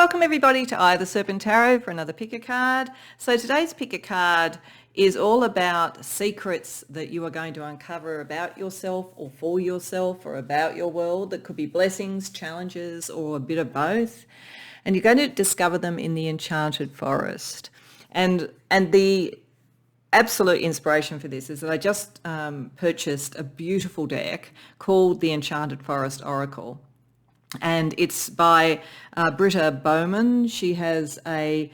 Welcome everybody to I, the Serpent Tarot, for another pick a card. So today's pick a card is all about secrets that you are going to uncover about yourself or for yourself or about your world. That could be blessings, challenges, or a bit of both. And you're going to discover them in the Enchanted Forest. And the absolute inspiration for this is that I just purchased a beautiful deck called the Enchanted Forest Oracle. And it's by Britta Bowman. She has a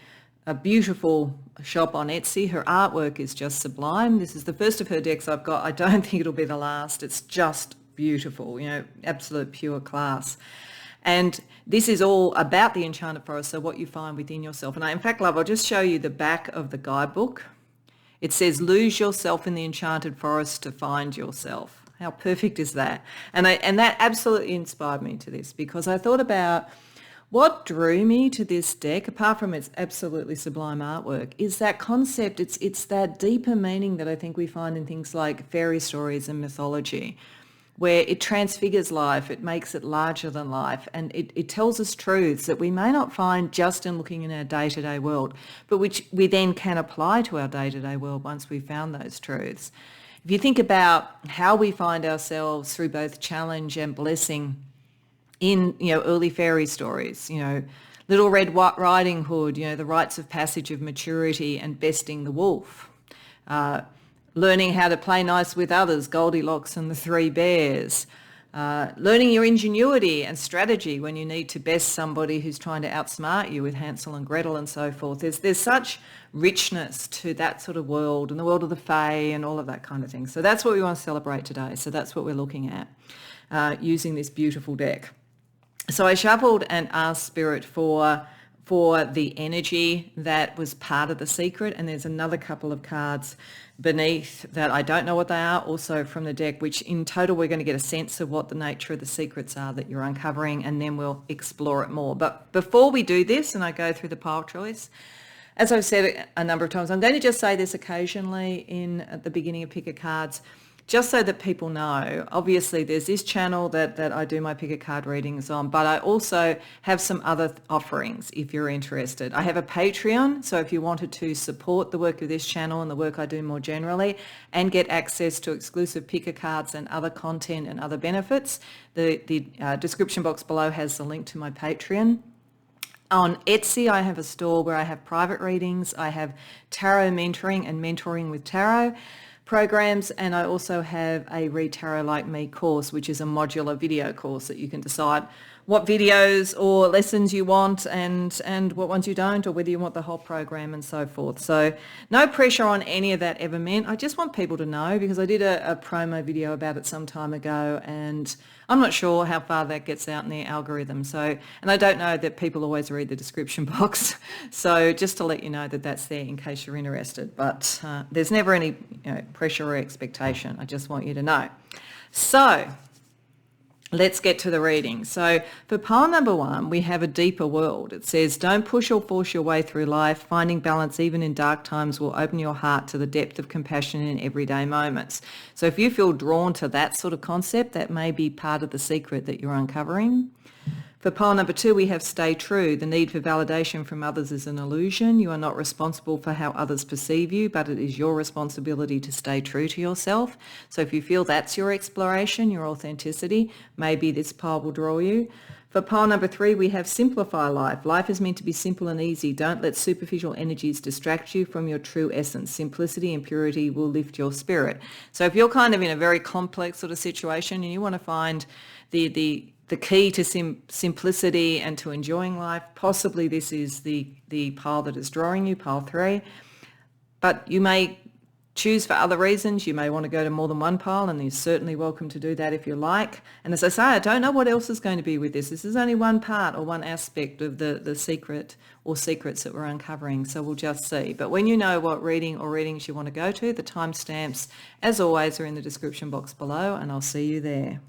beautiful shop on Etsy. Her artwork is just sublime. This is the first of her decks I've got. I don't think it'll be the last. It's just beautiful, absolute pure class. And this is all about the Enchanted Forest, so what you find within yourself. And in fact, love, I'll just show you the back of the guidebook. It says, lose yourself in the Enchanted Forest to find yourself. How perfect is that? And that absolutely inspired me to this, because I thought about what drew me to this deck, apart from its absolutely sublime artwork, is that concept. It's that deeper meaning that I think we find in things like fairy stories and mythology, where it transfigures life, it makes it larger than life, and it tells us truths that we may not find just in looking in our day-to-day world, but which we then can apply to our day-to-day world once we've found those truths. If you think about how we find ourselves through both challenge and blessing in, early fairy stories, Little Red Riding Hood, the rites of passage of maturity and besting the wolf, learning how to play nice with others, Goldilocks and the Three Bears, learning your ingenuity and strategy when you need to best somebody who's trying to outsmart you with Hansel and Gretel and so forth. There's such richness to that sort of world and the world of the Fae and all of that kind of thing. So that's what we want to celebrate today. So that's what we're looking at using this beautiful deck. So I shuffled and asked Spirit for the energy that was part of the secret, and there's another couple of cards beneath that I don't know what they are, also from the deck, which in total we're going to get a sense of what the nature of the secrets are that you're uncovering, and then we'll explore it more. But before we do this and I go through the pile choice, as I've said a number of times, I'm going to just say this occasionally at the beginning of Pick a Cards, just so that people know. Obviously there's this channel that I do my Pick a Card readings on, but I also have some other offerings if you're interested. I have a Patreon, so if you wanted to support the work of this channel and the work I do more generally and get access to exclusive Pick a Cards and other content and other benefits, the description box below has the link to my Patreon. On Etsy, I have a store where I have private readings. I have tarot mentoring and mentoring with tarot programs, and I also have a Read Tarot Like Me course, which is a modular video course that you can decide what videos or lessons you want and what ones you don't, or whether you want the whole program and so forth. So no pressure on any of that ever meant. I just want people to know, because I did a promo video about it some time ago, and I'm not sure how far that gets out in the algorithm. So, and I don't know that people always read the description box. So just to let you know that that's there in case you're interested. But there's never any pressure or expectation. I just want you to know. So let's get to the reading. So for pile number 1, we have a deeper world. It says, don't push or force your way through life. Finding balance even in dark times will open your heart to the depth of compassion in everyday moments. So if you feel drawn to that sort of concept, that may be part of the secret that you're uncovering. For pile number 2, we have stay true. The need for validation from others is an illusion. You are not responsible for how others perceive you, but it is your responsibility to stay true to yourself. So if you feel that's your exploration, your authenticity, maybe this pile will draw you. For pile number 3, we have simplify life. Life is meant to be simple and easy. Don't let superficial energies distract you from your true essence. Simplicity and purity will lift your spirit. So if you're kind of in a very complex sort of situation and you want to find the key to simplicity and to enjoying life, possibly this is the pile that is drawing you, pile 3. But you may choose for other reasons. You may want to go to more than one pile, and you're certainly welcome to do that if you like. And as I say, I don't know what else is going to be with this. This is only one part or one aspect of the secret or secrets that we're uncovering, so we'll just see. But when you know what reading or readings you want to go to, the timestamps, as always, are in the description box below, and I'll see you there.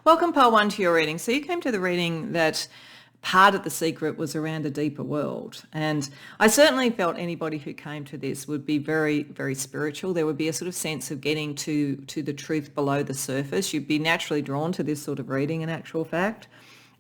Welcome, pile 1, to your reading. So you came to the reading that part of the secret was around a deeper world. And I certainly felt anybody who came to this would be very, very spiritual. There would be a sort of sense of getting to the truth below the surface. You'd be naturally drawn to this sort of reading, in actual fact.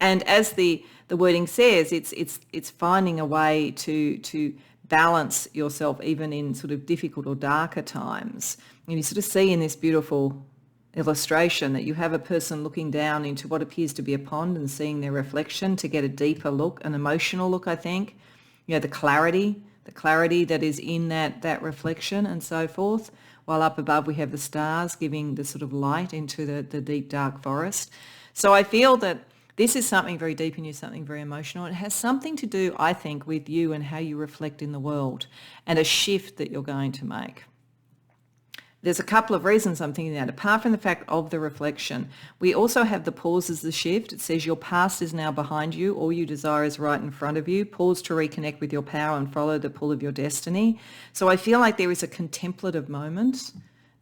And as the wording says, it's finding a way to balance yourself even in sort of difficult or darker times. And you sort of see in this beautiful illustration that you have a person looking down into what appears to be a pond and seeing their reflection to get a deeper look, an emotional look, I think. You know, the clarity that is in that reflection and so forth. While up above we have the stars giving the sort of light into the deep, dark forest. So I feel that this is something very deep in you, something very emotional. It has something to do, I think, with you and how you reflect in the world and a shift that you're going to make. There's a couple of reasons I'm thinking that. Apart from the fact of the reflection, we also have the pause as the shift. It says your past is now behind you. All you desire is right in front of you. Pause to reconnect with your power and follow the pull of your destiny. So I feel like there is a contemplative moment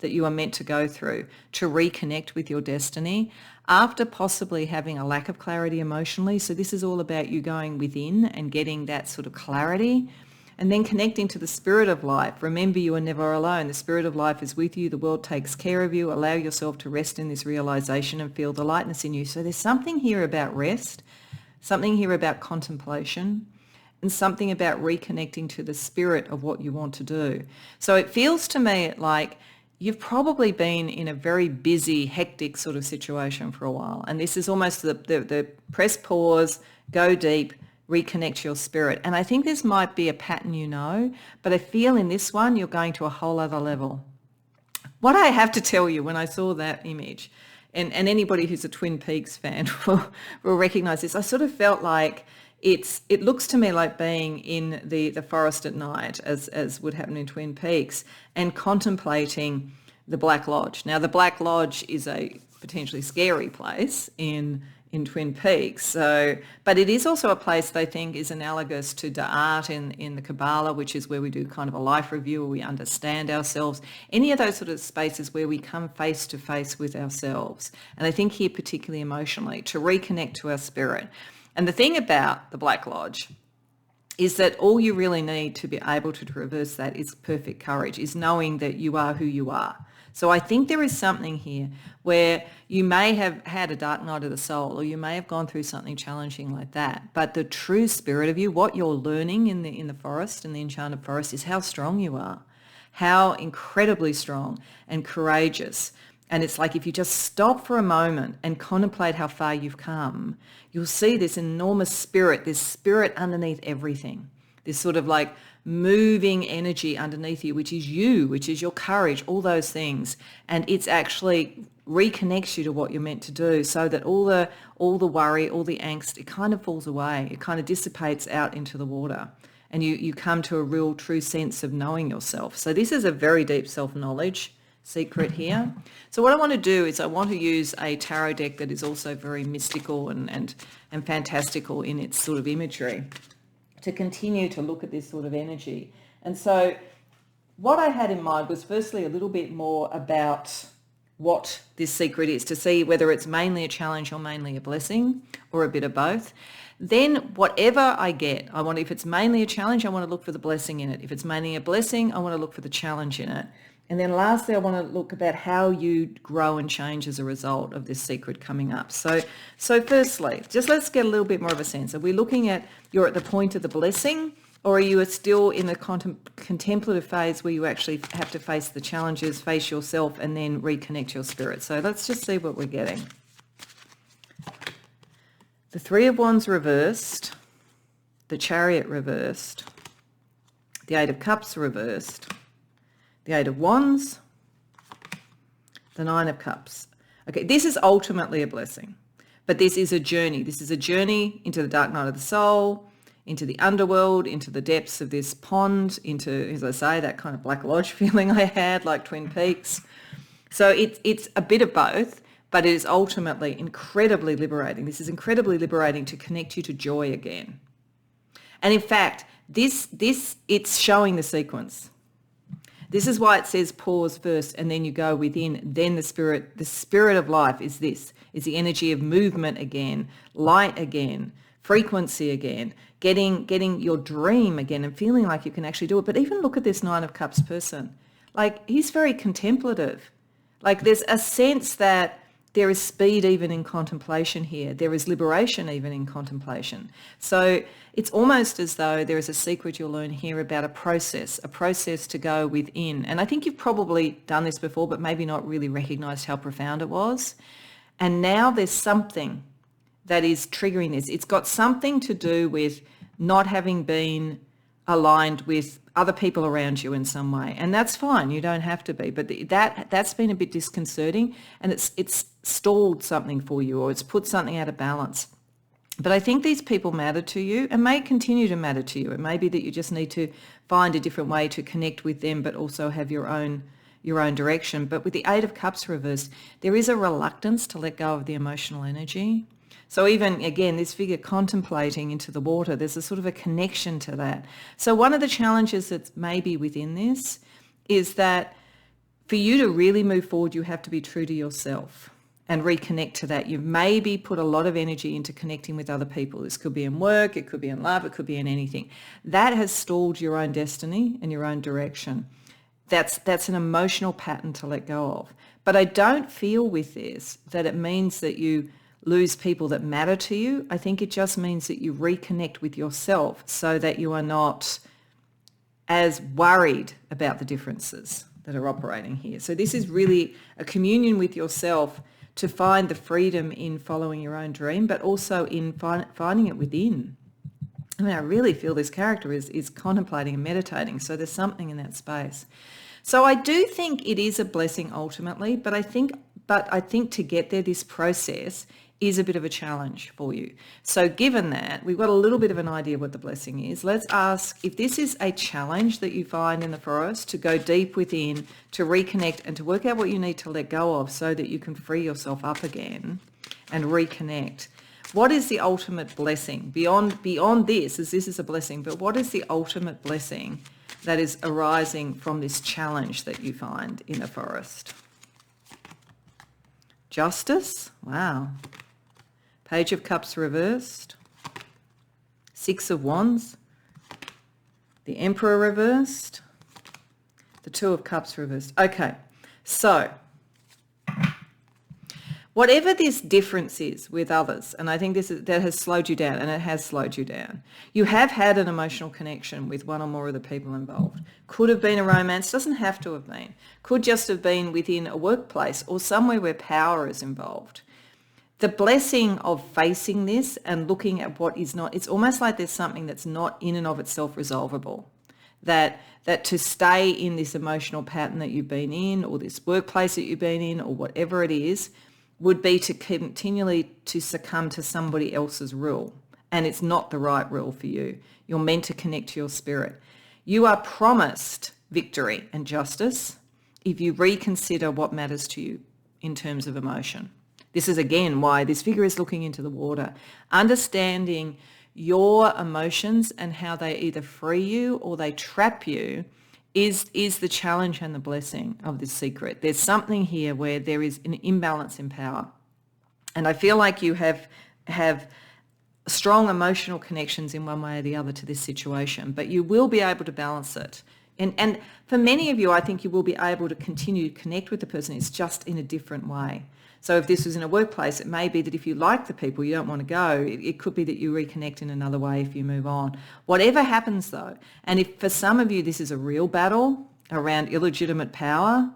that you are meant to go through to reconnect with your destiny after possibly having a lack of clarity emotionally. So this is all about you going within and getting that sort of clarity. And then connecting to the spirit of life. Remember, you are never alone. The spirit of life is with you. The world takes care of you. Allow yourself to rest in this realization and feel the lightness in you. So there's something here about rest, something here about contemplation, and something about reconnecting to the spirit of what you want to do. So it feels to me like you've probably been in a very busy, hectic sort of situation for a while. And this is almost the press pause, go deep, reconnect your spirit. And I think this might be a pattern, but I feel in this one, you're going to a whole other level. What I have to tell you when I saw that image, and anybody who's a Twin Peaks fan will recognize this, I sort of felt like it looks to me like being in the forest at night, as would happen in Twin Peaks, and contemplating the Black Lodge. Now, the Black Lodge is a potentially scary place in Twin Peaks. So, but it is also a place that I think is analogous to Da'at in the Kabbalah, which is where we do kind of a life review, where we understand ourselves, any of those sort of spaces where we come face to face with ourselves. And I think here particularly emotionally, to reconnect to our spirit. And the thing about the Black Lodge is that all you really need to be able to traverse that is perfect courage, is knowing that you are who you are. So I think there is something here where you may have had a dark night of the soul, or you may have gone through something challenging like that. But the true spirit of you, what you're learning in the forest, in the enchanted forest, is how strong you are, how incredibly strong and courageous. And it's like if you just stop for a moment and contemplate how far you've come, you'll see this enormous spirit, this spirit underneath everything, this sort of like moving energy underneath you, which is you, which is your courage, all those things. And it's actually reconnects you to what you're meant to do, so that all the worry, all the angst, it kind of falls away. It kind of dissipates out into the water. And you come to a real true sense of knowing yourself. So this is a very deep self-knowledge secret here. So what I want to do is I want to use a tarot deck that is also very mystical and fantastical in its sort of imagery, to continue to look at this sort of energy. And so what I had in mind was firstly a little bit more about what this secret is, to see whether it's mainly a challenge or mainly a blessing, or a bit of both. Then whatever I get, if it's mainly a challenge, I want to look for the blessing in it. If it's mainly a blessing, I want to look for the challenge in it. And then lastly, I want to look about how you grow and change as a result of this secret coming up. So firstly, just let's get a little bit more of a sense. Are we looking at you're at the point of the blessing, or are you still in the contemplative phase where you actually have to face the challenges, face yourself, and then reconnect your spirit? So let's just see what we're getting. The Three of Wands reversed, the Chariot reversed, the Eight of Cups reversed, the Eight of Wands, the Nine of Cups. Okay, this is ultimately a blessing, but this is a journey. This is a journey into the dark night of the soul, into the underworld, into the depths of this pond, into, as I say, that kind of Black Lodge feeling I had, like Twin Peaks. So it's a bit of both, but it is ultimately incredibly liberating. This is incredibly liberating to connect you to joy again. And in fact, this it's showing the sequence. This is why it says pause first and then you go within, then the spirit of life is this, is the energy of movement again, light again, frequency again, getting your dream again and feeling like you can actually do it. But even look at this Nine of Cups person. Like, he's very contemplative. Like, there's a sense that there is speed even in contemplation here. There is liberation even in contemplation. So it's almost as though there is a secret you'll learn here about a process to go within. And I think you've probably done this before, but maybe not really recognized how profound it was. And now there's something that is triggering this. It's got something to do with not having been aligned with other people around you in some way. And that's fine. You don't have to be. But that's been a bit disconcerting, and it's stalled something for you, or it's put something out of balance. But I think these people matter to you and may continue to matter to you. It may be that you just need to find a different way to connect with them, but also have your own direction. But with the Eight of Cups reversed, there is a reluctance to let go of the emotional energy. So even, again, this figure contemplating into the water, there's a sort of a connection to that. So one of the challenges that's maybe within this is that for you to really move forward, you have to be true to yourself and reconnect to that. You've maybe put a lot of energy into connecting with other people. This could be in work, it could be in love, it could be in anything. That has stalled your own destiny and your own direction. That's an emotional pattern to let go of. But I don't feel with this that it means that you lose people that matter to you. I think it just means that you reconnect with yourself so that you are not as worried about the differences that are operating here. So this is really a communion with yourself to find the freedom in following your own dream, but also in finding it within. I mean, I really feel this character is contemplating and meditating. So there's something in that space. So I do think it is a blessing ultimately, but I think to get there, this process is a bit of a challenge for you. So given that, we've got a little bit of an idea what the blessing is. Let's ask if this is a challenge that you find in the forest to go deep within, to reconnect and to work out what you need to let go of so that you can free yourself up again and reconnect. What is the ultimate blessing? Beyond this, as this is a blessing, but what is the ultimate blessing that is arising from this challenge that you find in the forest? Justice, wow. Page of Cups reversed. Six of Wands. The Emperor reversed. The Two of Cups reversed. Okay, so whatever this difference is with others, and I think that has slowed you down, and it has slowed you down. You have had an emotional connection with one or more of the people involved. Could have been a romance, doesn't have to have been. Could just have been within a workplace or somewhere where power is involved. The blessing of facing this and looking at what is not, it's almost like there's something that's not in and of itself resolvable. That to stay in this emotional pattern that you've been in, or this workplace that you've been in, or whatever it is, would be to continually to succumb to somebody else's rule. And it's not the right rule for you. You're meant to connect to your spirit. You are promised victory and justice if you reconsider what matters to you in terms of emotion. This is again why this figure is looking into the water. Understanding your emotions and how they either free you or they trap you is the challenge and the blessing of this secret. There's something here where there is an imbalance in power. And I feel like you have strong emotional connections in one way or the other to this situation, but you will be able to balance it. And for many of you, I think you will be able to continue to connect with the person. It's just in a different way. So if this was in a workplace, it may be that if you like the people, you don't want to go. It could be that you reconnect in another way if you move on. Whatever happens though, and if for some of you this is a real battle around illegitimate power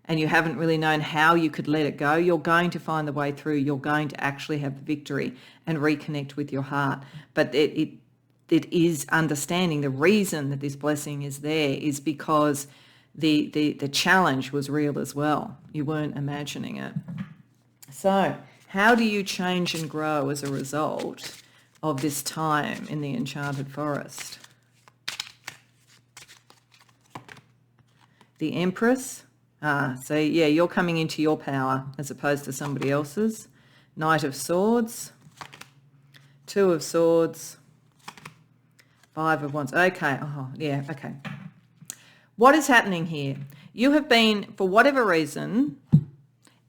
and you haven't really known how you could let it go, you're going to find the way through. You're going to actually have the victory and reconnect with your heart. But it is understanding the reason that this blessing is there is because the challenge was real as well. You weren't imagining it. So how do you change and grow as a result of this time in the Enchanted Forest? The Empress. So yeah, you're coming into your power as opposed to somebody else's. Knight of Swords. Two of Swords. Five of Wands. Okay. Oh, yeah. Okay. What is happening here? You have been, for whatever reason,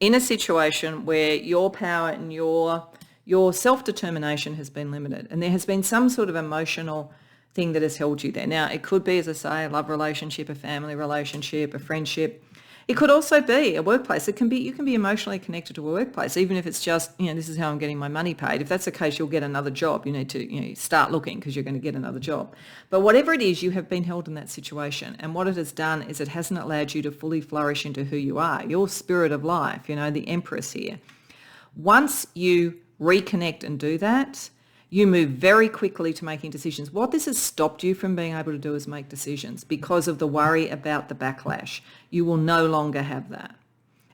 in a situation where your power and your self-determination has been limited, and there has been some sort of emotional thing that has held you there. Now, it could be, as I say, a love relationship, a family relationship, a friendship. It could also be a workplace. You can be emotionally connected to a workplace, even if it's just, this is how I'm getting my money paid. If that's the case, you'll get another job. You need to, start looking because you're going to get another job. But whatever it is, you have been held in that situation. And what it has done is it hasn't allowed you to fully flourish into who you are, your spirit of life, the Empress here. Once you reconnect and do that, you move very quickly to making decisions. What this has stopped you from being able to do is make decisions because of the worry about the backlash. You will no longer have that.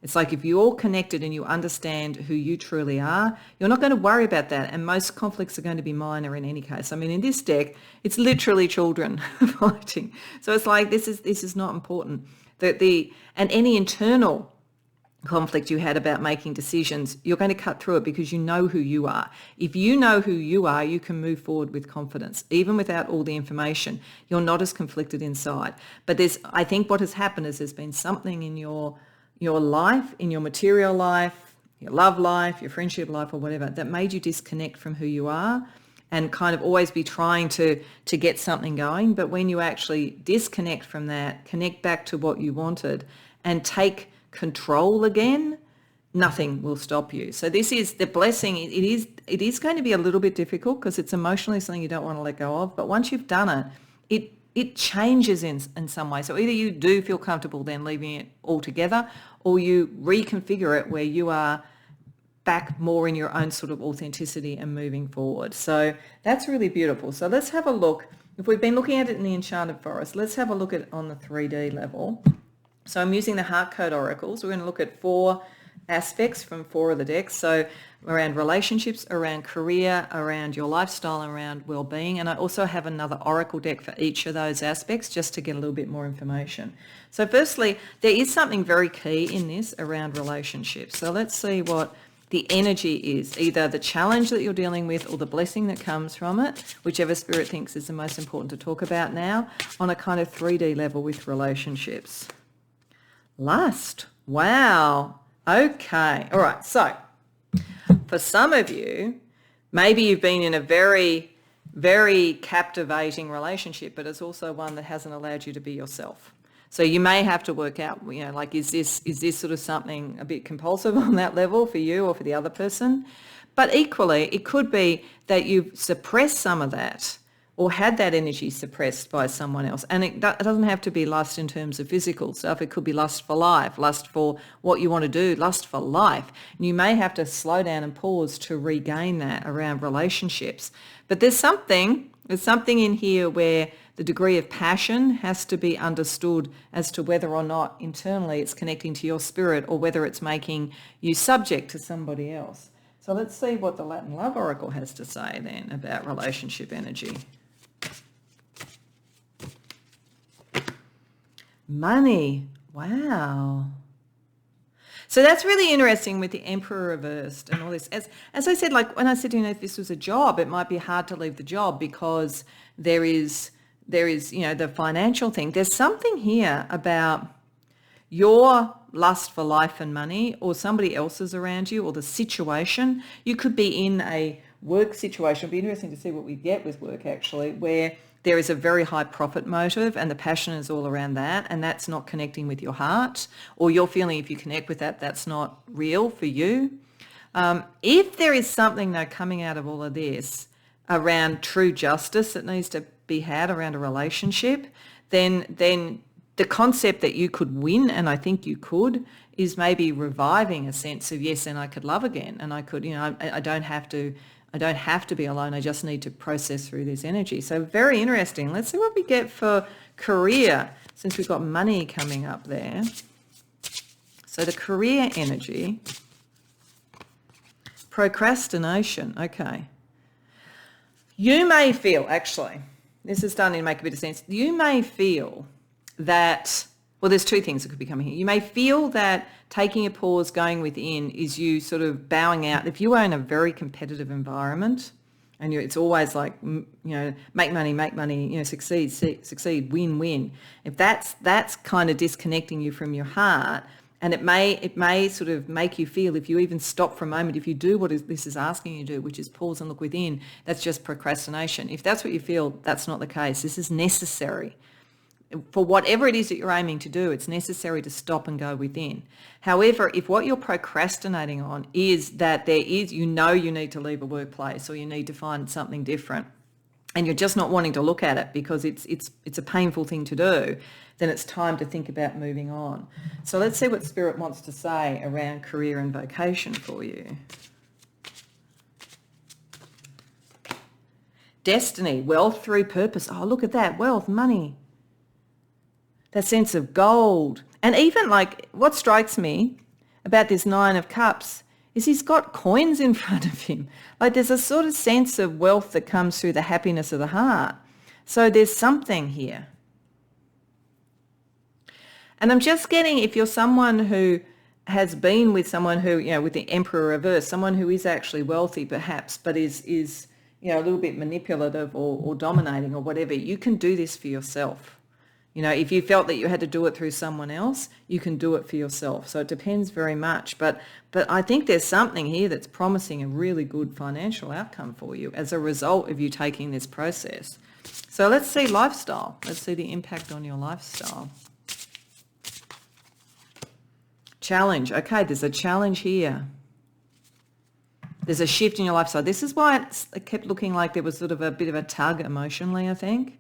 It's like if you're all connected and you understand who you truly are, you're not going to worry about that. And most conflicts are going to be minor in any case. I mean, in this deck, it's literally children fighting. So it's like this is not important. And any internal conflict you had about making decisions, you're going to cut through it because you know who you are. If you know who you are, you can move forward with confidence. Even without all the information, you're not as conflicted inside. But I think what has happened is there's been something in your life, in your material life, your love life, your friendship life or whatever, that made you disconnect from who you are and kind of always be trying to get something going. But when you actually disconnect from that, connect back to what you wanted and take control again, nothing will stop you. So this is the blessing. It is going to be a little bit difficult because it's emotionally something you don't want to let go of. But once you've done it changes in some way. So either you do feel comfortable then leaving it altogether, or you reconfigure it where you are back more in your own sort of authenticity and moving forward. So that's really beautiful. So let's have a look. If we've been looking at it in the Enchanted Forest, let's have a look at it on the 3D level. So I'm using the Heart Code Oracles. We're going to look at 4 aspects from 4 of the decks. So around relationships, around career, around your lifestyle, around well-being. And I also have another Oracle deck for each of those aspects just to get a little bit more information. So firstly, there is something very key in this around relationships. So let's see what the energy is, either the challenge that you're dealing with or the blessing that comes from it, whichever spirit thinks is the most important to talk about now, on a kind of 3D level with relationships. Lust. Wow. Okay. All right. So for some of you, maybe you've been in a very, very captivating relationship, but it's also one that hasn't allowed you to be yourself. So you may have to work out, like, is this sort of something a bit compulsive on that level for you or for the other person? But equally, it could be that you've suppressed some of that or had that energy suppressed by someone else. And it doesn't have to be lust in terms of physical stuff. It could be lust for life, lust for what you want to do, lust for life. And you may have to slow down and pause to regain that around relationships. But there's something in here where the degree of passion has to be understood as to whether or not internally it's connecting to your spirit or whether it's making you subject to somebody else. So let's see what the Latin Love Oracle has to say then about relationship energy. Money. Wow. So that's really interesting with the Emperor reversed and all this. As I said, like when I said, if this was a job, it might be hard to leave the job because there is, the financial thing. There's something here about your lust for life and money or somebody else's around you or the situation. You could be in a work situation. It'd be interesting to see what we get with work actually, where there is a very high profit motive and the passion is all around that, and that's not connecting with your heart, or you're feeling if you connect with that, that's not real for you. If there is something though coming out of all of this around true justice that needs to be had around a relationship, then the concept that you could win, and I think you could, is maybe reviving a sense of, yes, and I could love again, and I could, I don't have to be alone. I just need to process through this energy. So very interesting. Let's see what we get for career, since we've got money coming up there. So the career energy, procrastination. Okay. You may feel, actually, this is starting to make a bit of sense. You may feel that, well, there's 2 things that could be coming here. You may feel that taking a pause, going within, is you sort of bowing out. If you are in a very competitive environment and it's always like, make money, succeed, win. If that's kind of disconnecting you from your heart, and it may sort of make you feel, if you even stop for a moment, if you do what this is asking you to do, which is pause and look within, that's just procrastination. If that's what you feel, that's not the case. This is necessary. for whatever it is that you're aiming to do, it's necessary to stop and go within. However, if what you're procrastinating on is that you need to leave a workplace or you need to find something different, and you're just not wanting to look at it because it's a painful thing to do, then it's time to think about moving on. So let's see what Spirit wants to say around career and vocation for you. Destiny, wealth through purpose. Oh, look at that, wealth, money. That sense of gold. And even like what strikes me about this Nine of Cups is he's got coins in front of him. Like there's a sort of sense of wealth that comes through the happiness of the heart. So there's something here. And I'm just getting, if you're someone who has been with someone who, with the Emperor reverse, someone who is actually wealthy perhaps, but is a little bit manipulative or dominating or whatever, you can do this for yourself. If you felt that you had to do it through someone else, you can do it for yourself. So it depends very much. But I think there's something here that's promising a really good financial outcome for you as a result of you taking this process. So let's see lifestyle. Let's see the impact on your lifestyle. Challenge. Okay, there's a challenge here. There's a shift in your lifestyle. This is why it kept looking like there was sort of a bit of a tug emotionally, I think.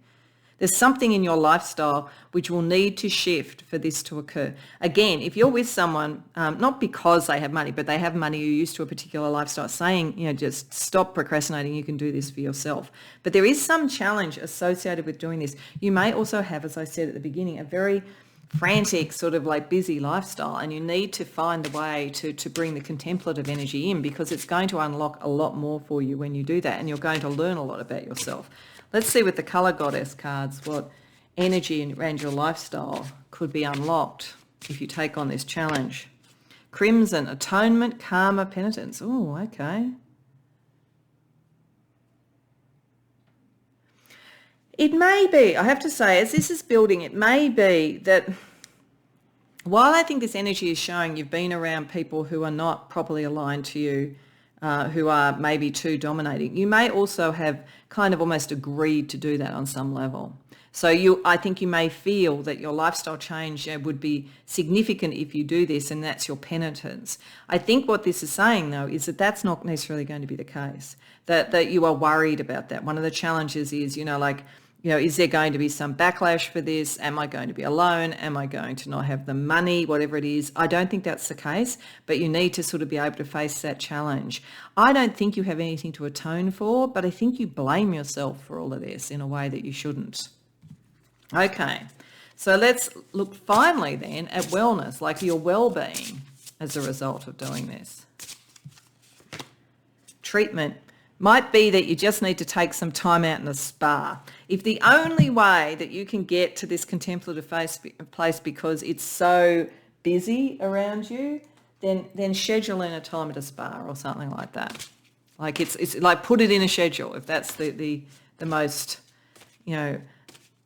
There's something in your lifestyle which will need to shift for this to occur. Again, if you're with someone, not because they have money, but they have money, you're used to a particular lifestyle, saying, just stop procrastinating, you can do this for yourself. But there is some challenge associated with doing this. You may also have, as I said at the beginning, a very frantic sort of like busy lifestyle, and you need to find a way to bring the contemplative energy in, because it's going to unlock a lot more for you when you do that, and you're going to learn a lot about yourself. Let's see with the colour goddess cards what energy around your lifestyle could be unlocked if you take on this challenge. Crimson, atonement, karma, penitence. Oh, okay. It may be, I have to say, as this is building, it may be that while I think this energy is showing you've been around people who are not properly aligned to you, who are maybe too dominating, you may also have kind of almost agreed to do that on some level. So I think you may feel that your lifestyle change would be significant if you do this, and that's your penitence. I think what this is saying, though, is that that's not necessarily going to be the case, that you are worried about that. One of the challenges is, is there going to be some backlash for this? Am I going to be alone? Am I going to not have the money? Whatever it is. I don't think that's the case, but you need to sort of be able to face that challenge. I don't think you have anything to atone for, but I think you blame yourself for all of this in a way that you shouldn't. Okay, so let's look finally then at wellness, like your well-being as a result of doing this. Treatment might be that you just need to take some time out in a spa. If the only way that you can get to this contemplative place because it's so busy around you, then schedule in a time at a spa or something like that. Like it's like put it in a schedule if that's the most,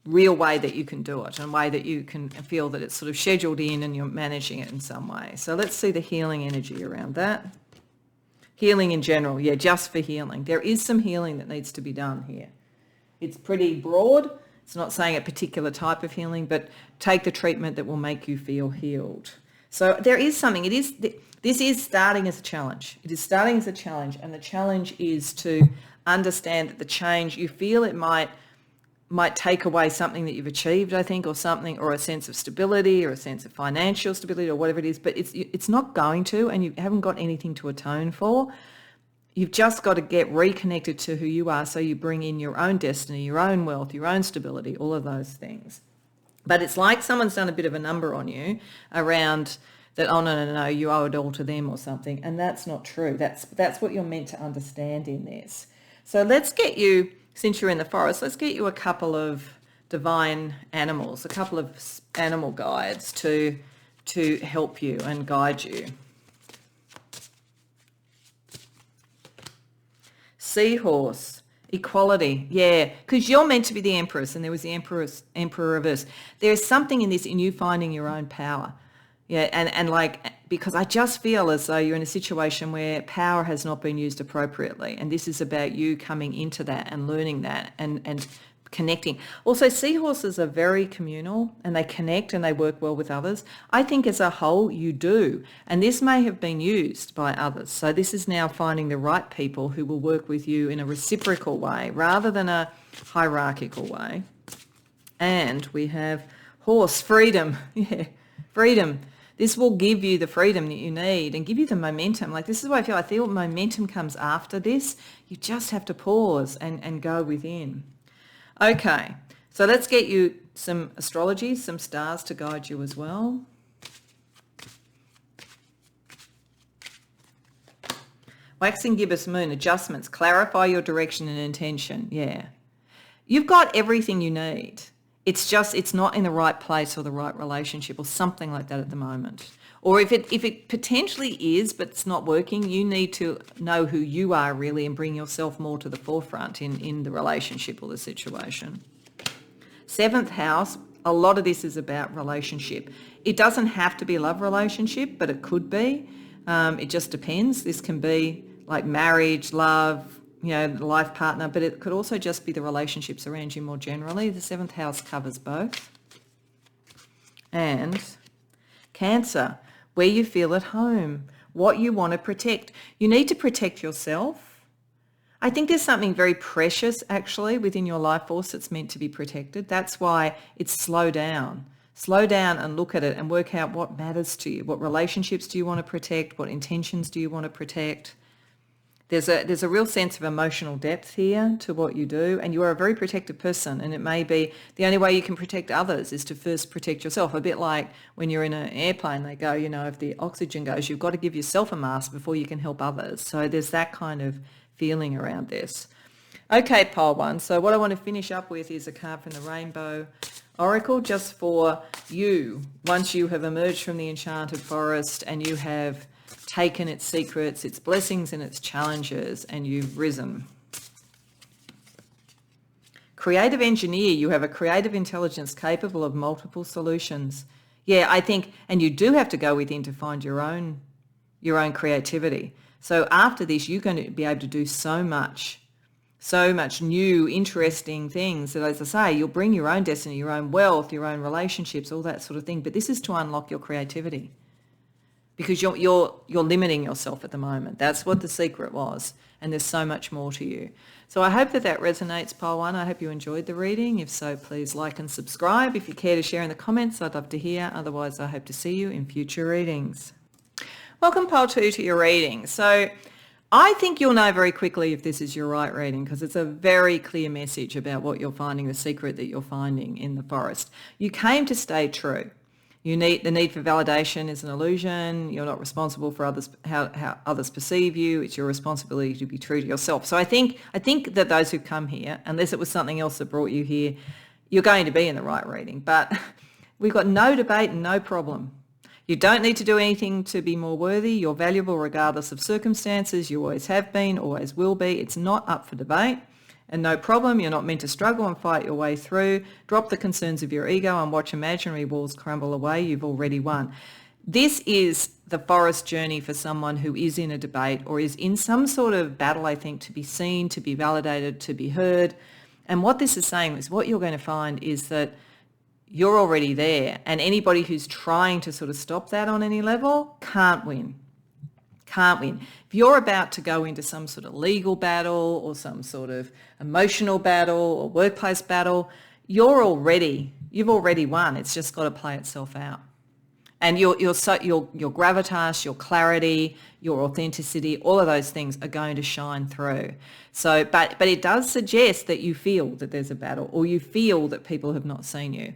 real way that you can do it, and a way that you can feel that it's sort of scheduled in and you're managing it in some way. So let's see the healing energy around that. Healing in general, just for healing. There is some healing that needs to be done here. It's pretty broad. It's not saying a particular type of healing, but take the treatment that will make you feel healed. So there is something. This is starting as a challenge. It is starting as a challenge, and the challenge is to understand that the change, you feel it might take away something that you've achieved, I think, or something, or a sense of stability or a sense of financial stability or whatever it is, but it's not going to, and you haven't got anything to atone for. You've just got to get reconnected to who you are, so you bring in your own destiny, your own wealth, your own stability, all of those things. But it's like someone's done a bit of a number on you around that, oh, no, you owe it all to them or something, and that's not true. That's what you're meant to understand in this. So let's get you, since you're in the forest, let's get you a couple of divine animals, a couple of animal guides to help you and guide you. Seahorse, equality, because you're meant to be the empress, and there was the emperor reverse. There's something in this, in you finding your own power. And because I just feel as though you're in a situation where power has not been used appropriately, and this is about you coming into that and learning that and connecting. Also, seahorses are very communal and they connect and they work well with others. I think as a whole you do, and this may have been used by others. So this is now finding the right people who will work with you in a reciprocal way rather than a hierarchical way. And we have horse, freedom. Yeah, freedom. This will give you the freedom that you need and give you the momentum. Like, this is why I feel momentum comes after this. You just have to pause and go within. Okay, so let's get you some astrology, some stars to guide you as well. Waxing gibbous moon, adjustments, clarify your direction and intention. Yeah. You've got everything you need. It's just, it's not in the right place or the right relationship or something like that at the moment. Or if it potentially is, but it's not working, you need to know who you are really and bring yourself more to the forefront in the relationship or the situation. 7th house, a lot of this is about relationship. It doesn't have to be a love relationship, but it could be. It just depends. This can be like marriage, love, life partner, but it could also just be the relationships around you more generally. The 7th house covers both. And Cancer, where you feel at home, what you want to protect. You need to protect yourself. I think there's something very precious actually within your life force that's meant to be protected. That's why it's slow down. Slow down and look at it and work out what matters to you. What relationships do you want to protect? What intentions do you want to protect? There's a real sense of emotional depth here to what you do, and you are a very protective person, and it may be the only way you can protect others is to first protect yourself. A bit like when you're in an airplane, they go, if the oxygen goes, you've got to give yourself a mask before you can help others. So there's that kind of feeling around this. Okay, pile one. So what I want to finish up with is a card from the Rainbow Oracle just for you. Once you have emerged from the enchanted forest and you have taken its secrets, its blessings and its challenges, and you've risen. Creative engineer, you have a creative intelligence capable of multiple solutions. Yeah, I think, and you do have to go within to find your own creativity. So after this, you're going to be able to do so much new, interesting things that, as I say, you'll bring your own destiny, your own wealth, your own relationships, all that sort of thing. But this is to unlock your creativity, because you're limiting yourself at the moment. That's what the secret was, and there's so much more to you. So I hope that resonates, pile one. I hope you enjoyed the reading. If so, please like and subscribe. If you care to share in the comments, I'd love to hear. Otherwise, I hope to see you in future readings. Welcome, pile two, to your reading. So I think you'll know very quickly if this is your right reading, because it's a very clear message about what you're finding, the secret that you're finding in the forest. You came to stay true. The need for validation is an illusion. You're not responsible for others, how others perceive you. It's your responsibility to be true to yourself. So I think that those who come here, unless it was something else that brought you here, you're going to be in the right reading. But we've got no debate and no problem. You don't need to do anything to be more worthy. You're valuable regardless of circumstances. You always have been, always will be. It's not up for debate. And no problem, you're not meant to struggle and fight your way through. Drop the concerns of your ego and watch imaginary walls crumble away. You've already won. This is the forest journey for someone who is in a debate or is in some sort of battle, I think, to be seen, to be validated, to be heard. And what this is saying is what you're going to find is that you're already there, and anybody who's trying to sort of stop that on any level can't win. Can't win. If you're about to go into some sort of legal battle or some sort of emotional battle or workplace battle, you've already won. It's just got to play itself out. And your gravitas, your clarity, your authenticity, all of those things are going to shine through. So, but it does suggest that you feel that there's a battle, or you feel that people have not seen you.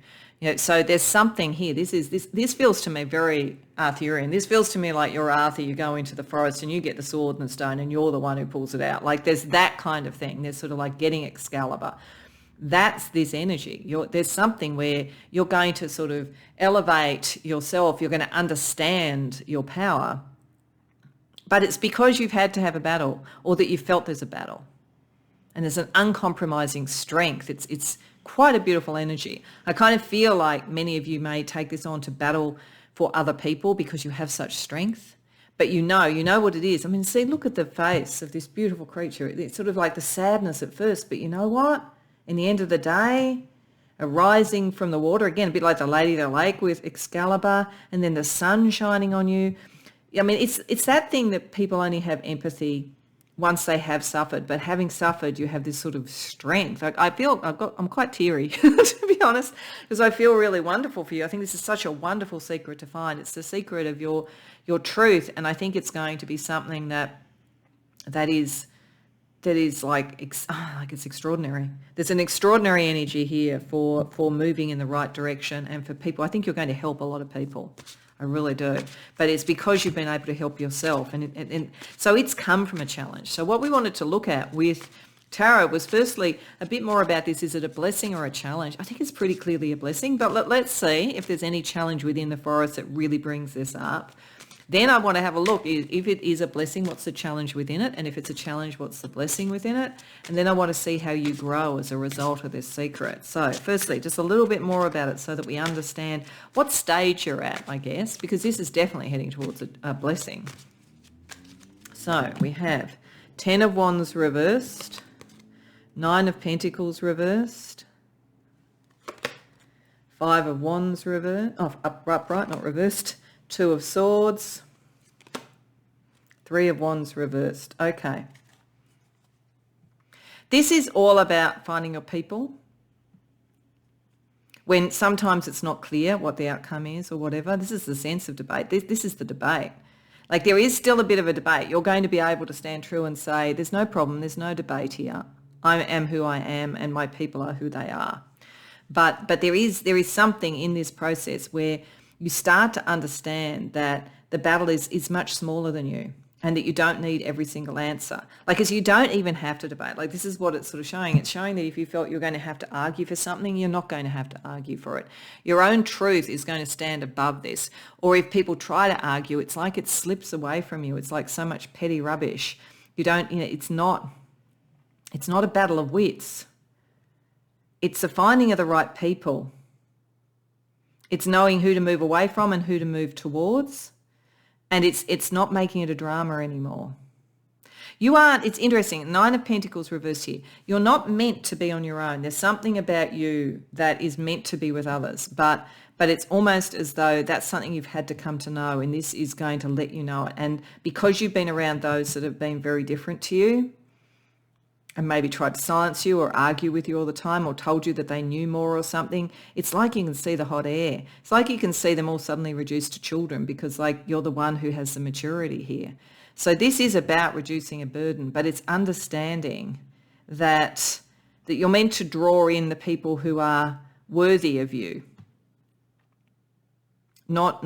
So there's something here. This feels to me very Arthurian. This feels to me like you're Arthur. You go into the forest and you get the sword and the stone, and you're the one who pulls it out. Like there's that kind of thing. There's sort of like getting Excalibur. That's this energy. There's something where you're going to sort of elevate yourself. You're going to understand your power. But it's because you've had to have a battle, or that you felt there's a battle. And there's an uncompromising strength. It's quite a beautiful energy. I kind of feel like many of you may take this on to battle for other people because you have such strength. But you know what it is. I mean, see, look at the face of this beautiful creature. It's sort of like the sadness at first, but you know what? In the end of the day, arising from the water, again, a bit like the Lady of the Lake with Excalibur, and then the sun shining on you. I mean, it's that thing that people only have empathy once they have suffered, but having suffered, you have this sort of strength. I'm quite teary, to be honest, because I feel really wonderful for you. I think this is such a wonderful secret to find. It's the secret of your truth, and I think it's going to be something that is like it's extraordinary. There's an extraordinary energy here for moving in the right direction, and for people. I think you're going to help a lot of people. I really do. But it's because you've been able to help yourself. And so it's come from a challenge. So what we wanted to look at with tarot was firstly a bit more about this. Is it a blessing or a challenge? I think it's pretty clearly a blessing, but let's see if there's any challenge within the forest that really brings this up. Then I want to have a look. If it is a blessing, what's the challenge within it? And if it's a challenge, what's the blessing within it? And then I want to see how you grow as a result of this secret. So firstly, just a little bit more about it so that we understand what stage you're at, I guess, because this is definitely heading towards a blessing. So we have 10 of Wands reversed, 9 of Pentacles reversed, 5 of Wands reversed, upright, not reversed, 2 of Swords, 3 of Wands reversed. Okay. This is all about finding your people. When sometimes it's not clear what the outcome is or whatever. This is the sense of debate. This is the debate. Like there is still a bit of a debate. You're going to be able to stand true and say, there's no problem, there's no debate here. I am who I am and my people are who they are. But there is something in this process where you start to understand that the battle is much smaller than you and that you don't need every single answer. Like, as you don't even have to debate. Like, this is what it's sort of showing. It's showing that if you felt you're going to have to argue for something, you're not going to have to argue for it. Your own truth is going to stand above this. Or if people try to argue, it's like it slips away from you. It's like so much petty rubbish. It's not a battle of wits. It's the finding of the right people. It's knowing who to move away from and who to move towards. And it's not making it a drama anymore. It's interesting, 9 of Pentacles reversed here. You're not meant to be on your own. There's something about you that is meant to be with others, but it's almost as though that's something you've had to come to know, and this is going to let you know it. And because you've been around those that have been very different to you, and maybe tried to silence you or argue with you all the time or told you that they knew more or something, it's like you can see the hot air. It's like you can see them all suddenly reduced to children because like you're the one who has the maturity here. So this is about reducing a burden, but it's understanding that you're meant to draw in the people who are worthy of you, not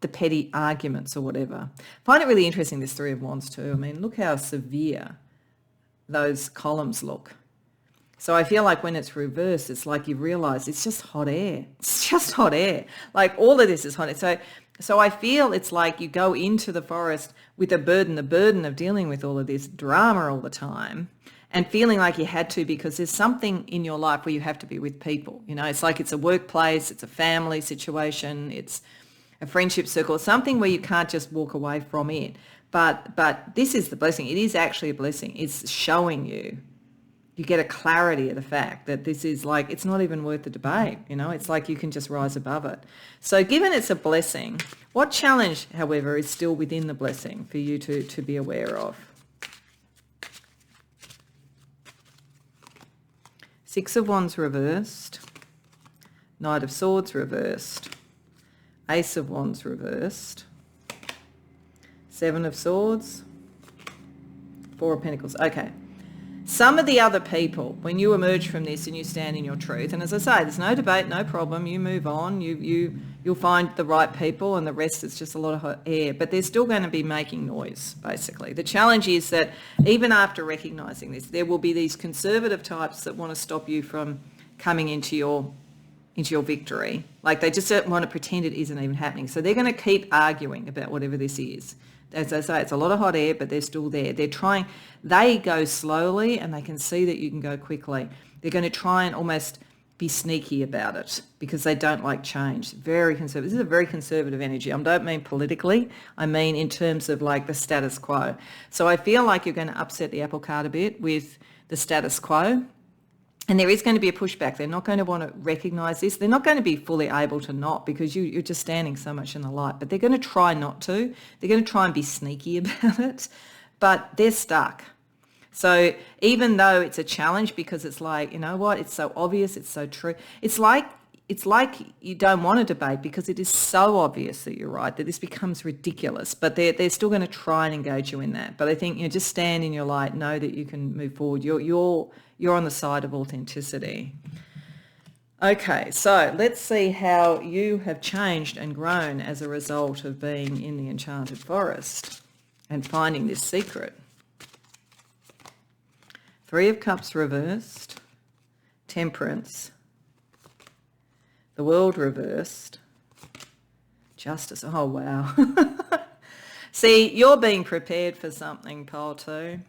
the petty arguments or whatever. I find it really interesting, this 3 of Wands too. I mean, look how severe those columns look. So I feel like when it's reversed, it's like you realise it's just hot air. It's just hot air. Like all of this is hot air. So I feel it's like you go into the forest with the burden of dealing with all of this drama all the time and feeling like you had to because there's something in your life where you have to be with people. You know, it's like it's a workplace, it's a family situation, it's a friendship circle, something where you can't just walk away from it. But this is the blessing. It is actually a blessing. It's showing you. You get a clarity of the fact that this is like, it's not even worth the debate. You know, it's like you can just rise above it. So given it's a blessing, what challenge, however, is still within the blessing for you to be aware of? 6 of Wands reversed. Knight of Swords reversed. Ace of Wands reversed. 7 of Swords, 4 of Pentacles. Okay. Some of the other people, when you emerge from this and you stand in your truth, and as I say, there's no debate, no problem, you move on, you'll find the right people, and the rest is just a lot of hot air, but they're still going to be making noise, basically. The challenge is that even after recognising this, there will be these conservative types that want to stop you from coming into your victory. Like they just want to pretend it isn't even happening. So they're going to keep arguing about whatever this is. As I say, it's a lot of hot air, but they're still there. They go slowly and they can see that you can go quickly. They're going to try and almost be sneaky about it because they don't like change. Very conservative. This is a very conservative energy. I don't mean politically. I mean in terms of like the status quo. So I feel like you're going to upset the apple cart a bit with the status quo. And there is going to be a pushback. They're not going to want to recognise this. They're not going to be fully able to not, because you're just standing so much in the light. But they're going to try not to. They're going to try and be sneaky about it. But they're stuck. So even though it's a challenge, because it's like, you know what, it's so obvious, it's so true. It's like you don't want to debate because it is so obvious that you're right, that this becomes ridiculous. But they're still going to try and engage you in that. But I think, just stand in your light, know that you can move forward. You're on the side of authenticity. Okay, so let's see how you have changed and grown as a result of being in the enchanted forest and finding this secret. 3 of Cups reversed, Temperance, the World reversed, Justice. Oh, wow. See, you're being prepared for something, Pole 2.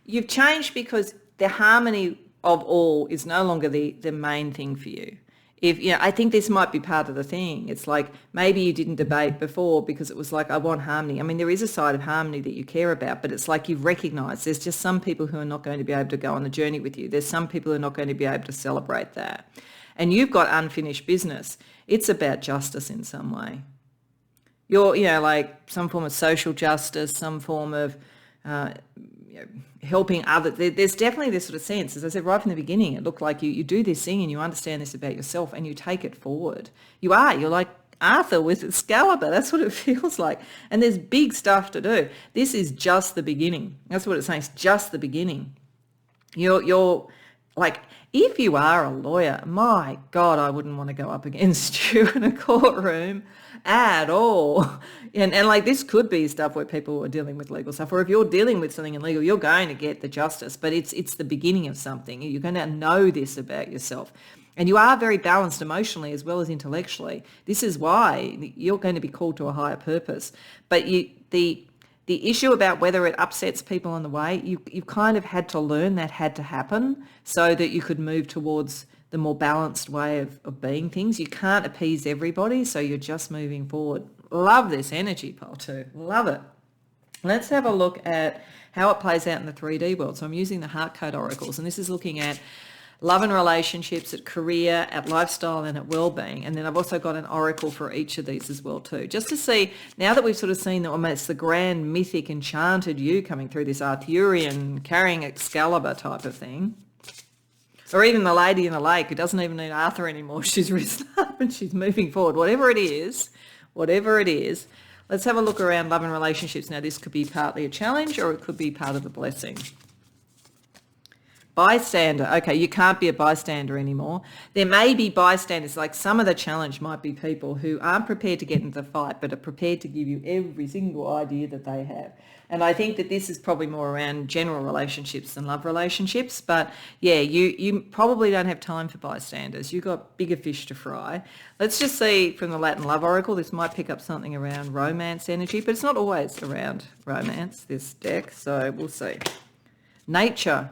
You've changed because the harmony of all is no longer the main thing for you. I think this might be part of the thing. It's like maybe you didn't debate before because it was like, I want harmony. I mean, there is a side of harmony that you care about, but it's like you've recognised there's just some people who are not going to be able to go on the journey with you. There's some people who are not going to be able to celebrate that. And you've got unfinished business. It's about justice in some way. You're, like some form of social justice, some form of helping others. There's definitely this sort of sense. As I said right from the beginning, it looked like you do this thing and you understand this about yourself and you take it forward. You're like Arthur with Excalibur. That's what it feels like. And there's big stuff to do. This is just the beginning. That's what it's saying. It's just the beginning. You're like, if you are a lawyer, my God, I wouldn't want to go up against you in a courtroom at all. And like this could be stuff where people are dealing with legal stuff, or if you're dealing with something illegal, you're going to get the justice, but it's the beginning of something. You're going to know this about yourself. And you are very balanced emotionally as well as intellectually. This is why you're going to be called to a higher purpose. But the issue about whether it upsets people on the way, you've kind of had to learn that had to happen so that you could move towards the more balanced way of being things. You can't appease everybody, so you're just moving forward. Love this energy, Pole 2. Love it. Let's have a look at how it plays out in the 3D world. So I'm using the Heart Code Oracles, and this is looking at love and relationships, at career, at lifestyle, and at well-being. And then I've also got an oracle for each of these as well too, just to see, now that we've sort of seen that almost the grand, mythic, enchanted you coming through, this Arthurian, carrying Excalibur type of thing, or even the lady in the lake who doesn't even need Arthur anymore. She's risen up and she's moving forward. Whatever it is, let's have a look around love and relationships. Now, this could be partly a challenge or it could be part of the blessing. Bystander. Okay, you can't be a bystander anymore. There may be bystanders, like some of the challenge might be people who aren't prepared to get into the fight but are prepared to give you every single idea that they have. And I think that this is probably more around general relationships than love relationships. But yeah, you probably don't have time for bystanders. You've got bigger fish to fry. Let's just see from the Latin Love Oracle, this might pick up something around romance energy, but it's not always around romance, this deck. So we'll see. Nature.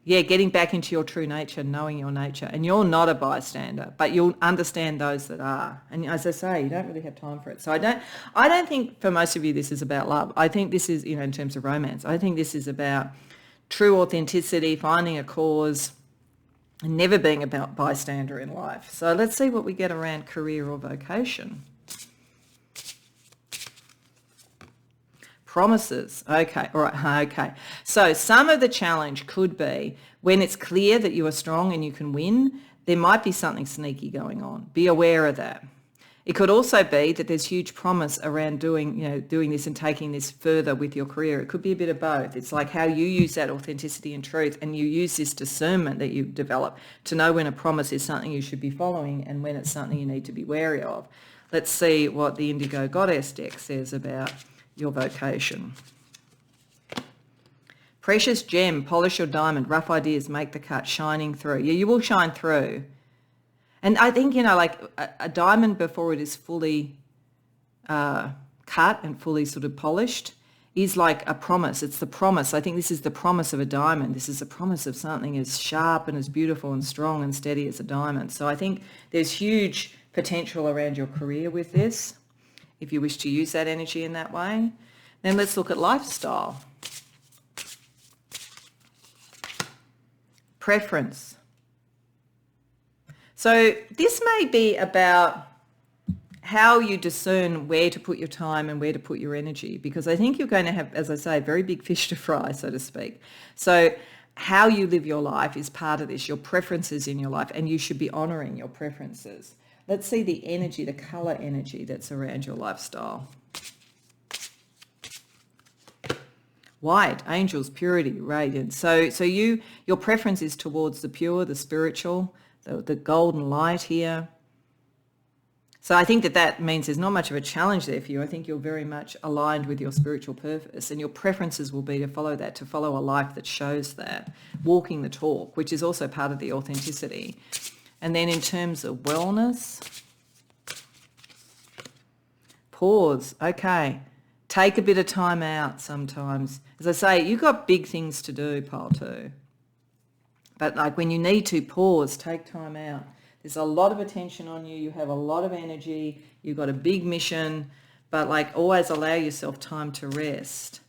Yeah, getting back into your true nature, knowing your nature. And you're not a bystander, but you'll understand those that are. And as I say, you don't really have time for it. So I don't think for most of you this is about love. I think this is, in terms of romance, I think this is about true authenticity, finding a cause, and never being about bystander in life. So let's see what we get around career or vocation. Promises. Okay. All right. Okay. So some of the challenge could be when it's clear that you are strong and you can win, there might be something sneaky going on. Be aware of that. It could also be that there's huge promise around doing this and taking this further with your career. It could be a bit of both. It's like how you use that authenticity and truth, and you use this discernment that you develop to know when a promise is something you should be following and when it's something you need to be wary of. Let's see what the Indigo Goddess deck says about your vocation. Precious gem, polish your diamond, rough ideas make the cut, shining through. Yeah, you will shine through. And I think, like a diamond before it is fully cut and fully sort of polished is like a promise. It's the promise. I think this is the promise of a diamond. This is a promise of something as sharp and as beautiful and strong and steady as a diamond. So I think there's huge potential around your career with this, if you wish to use that energy in that way. Then let's look at lifestyle. preference. So this may be about how you discern where to put your time and where to put your energy, because I think you're going to have, as I say, very big fish to fry, so to speak. So how you live your life is part of this, your preferences in your life, and you should be honouring your preferences. Let's see the energy, the colour energy that's around your lifestyle. White, angels, purity, radiance. So your preference is towards the pure, the spiritual, the golden light here. So I think that means there's not much of a challenge there for you. I think you're very much aligned with your spiritual purpose, and your preferences will be to follow that, to follow a life that shows that, walking the talk, which is also part of the authenticity. And then in terms of wellness, pause. Okay. Take a bit of time out sometimes. As I say, you've got big things to do, pile 2. But like when you need to pause, take time out. There's a lot of attention on you. You have a lot of energy. You've got a big mission, but like always allow yourself time to rest.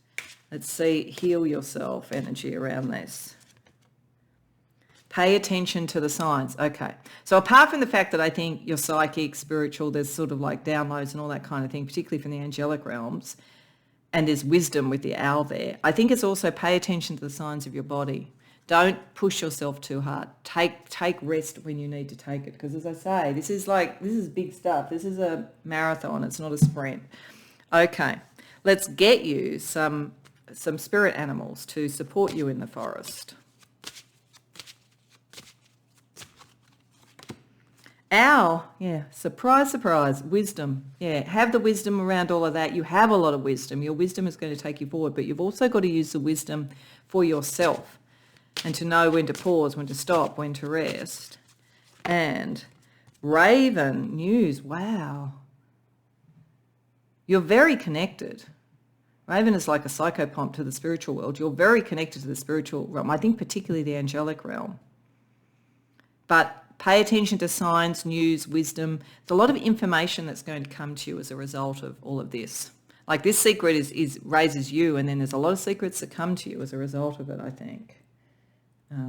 Let's see, heal yourself energy around this. Pay attention to the signs. Okay. So apart from the fact that I think you're psychic, spiritual, there's sort of like downloads and all that kind of thing, particularly from the angelic realms, and there's wisdom with the owl there, I think it's also pay attention to the signs of your body. Don't push yourself too hard. Take rest when you need to take it. Because as I say, this is big stuff. This is a marathon. It's not a sprint. Okay, let's get you some spirit animals to support you in the forest. Owl, yeah, surprise, surprise, wisdom. Yeah, have the wisdom around all of that. You have a lot of wisdom. Your wisdom is going to take you forward, but you've also got to use the wisdom for yourself, and to know when to pause, when to stop, when to rest. And Raven, news, wow. You're very connected. Raven is like a psychopomp to the spiritual world. You're very connected to the spiritual realm, I think particularly the angelic realm. But pay attention to signs, news, wisdom. There's a lot of information that's going to come to you as a result of all of this. Like this secret raises you, and then there's a lot of secrets that come to you as a result of it, I think.